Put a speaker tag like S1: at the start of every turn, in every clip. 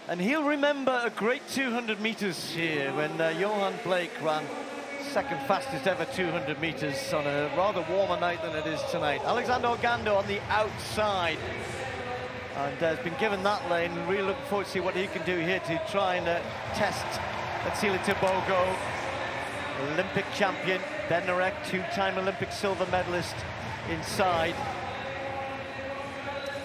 S1: And he'll remember a great 200 meters here when Johan Blake ran second fastest ever 200 meters on a rather warmer night than it is tonight. Alexander Ogando on the outside, and has been given that lane. Really looking forward to see what he can do here to try and test Atsila Tebogo, Olympic champion. Bednarek, two-time Olympic silver medalist inside.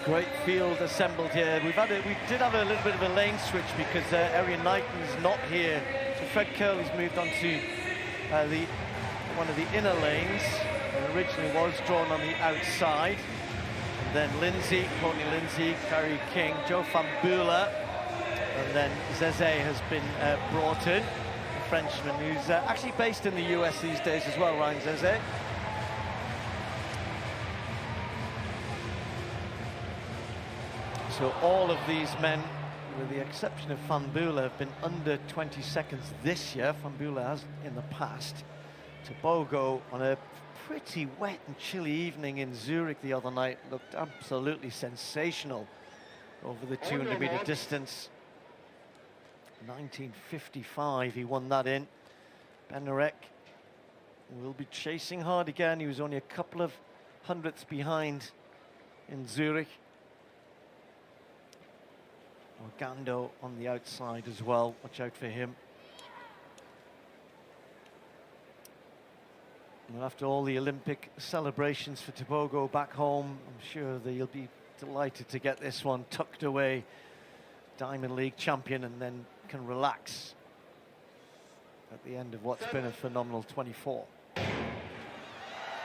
S1: Great field assembled here. We did have a little bit of a lane switch because Errian Knighton's not here. So Fred Curley's moved on to one of the inner lanes. It originally was drawn on the outside. And then Lindsay, Courtney Lindsay, Carrie King, Joe Fambula, and then Zeze has been brought in, a Frenchman who's actually based in the US these days as well, Ryan Zeze. So all of these men, with the exception of Fambula, have been under 20 seconds this year. Fambula has in the past. Tebogo, on a pretty wet and chilly evening in Zurich the other night, looked absolutely sensational over the 200-meter distance. 1955, he won that in. Bednarek will be chasing hard again. He was only a couple of hundredths behind in Zurich. Ogando on the outside as well. Watch out for him. And after all the Olympic celebrations for Tebogo back home, I'm sure they'll be delighted to get this one tucked away. Diamond League champion, and then can relax at the end of what's been a phenomenal 24.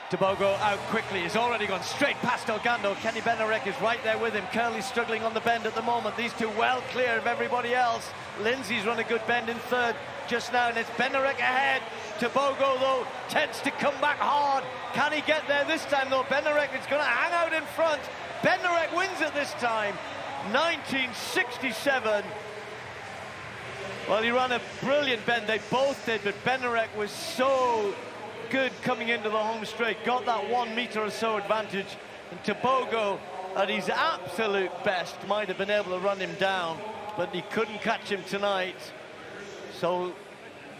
S1: Tebogo out quickly, he's already gone straight past Ogando. Kenny Bednarek is right there with him. Curley's struggling on the bend at the moment. These two well clear of everybody else. Lindsay's run a good bend in third just now, and it's Bednarek ahead. Tebogo, though, tends to come back hard. Can he get there this time, though? Bednarek is going to hang out in front. Bednarek wins it this time. 1967. Well, he ran a brilliant bend. They both did, but Bednarek was so good coming into the home straight, got that 1 meter or so advantage, and Tebogo at his absolute best might have been able to run him down, but he couldn't catch him tonight. So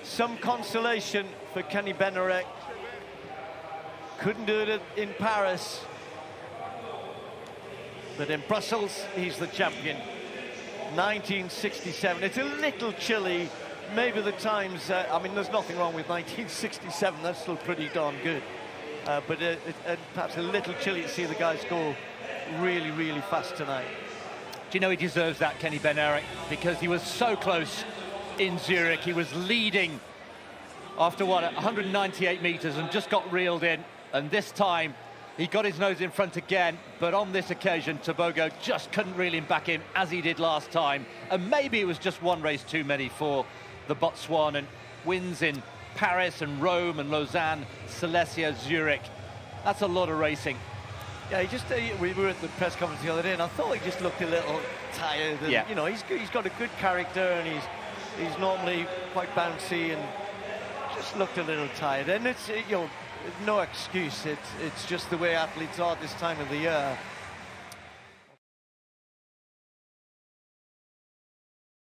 S1: some consolation for Kenny Bednarek. Couldn't do it in Paris, but in Brussels he's the champion. 1967. It's a little chilly. Maybe the times, I mean, there's nothing wrong with 1967, that's still pretty darn good. But perhaps a little chilly to see the guys go really, really fast tonight.
S2: Do you know he deserves that, Kenny Bednarek, because he was so close in Zurich. He was leading after, what, 198 meters and just got reeled in. And this time, he got his nose in front again, but on this occasion, Tebogo just couldn't reel him back in as he did last time. And maybe it was just one race too many for the Botswana, and wins in Paris and Rome and Lausanne, Silesia, Zurich. That's a lot of racing.
S1: Yeah, he just, we were at the press conference the other day, and I thought he just looked a little tired. And,
S2: yeah.
S1: You know, he's got a good character, and he's normally quite bouncy, and just looked a little tired. And it's, you know, no excuse. It's just the way athletes are at this time of the year.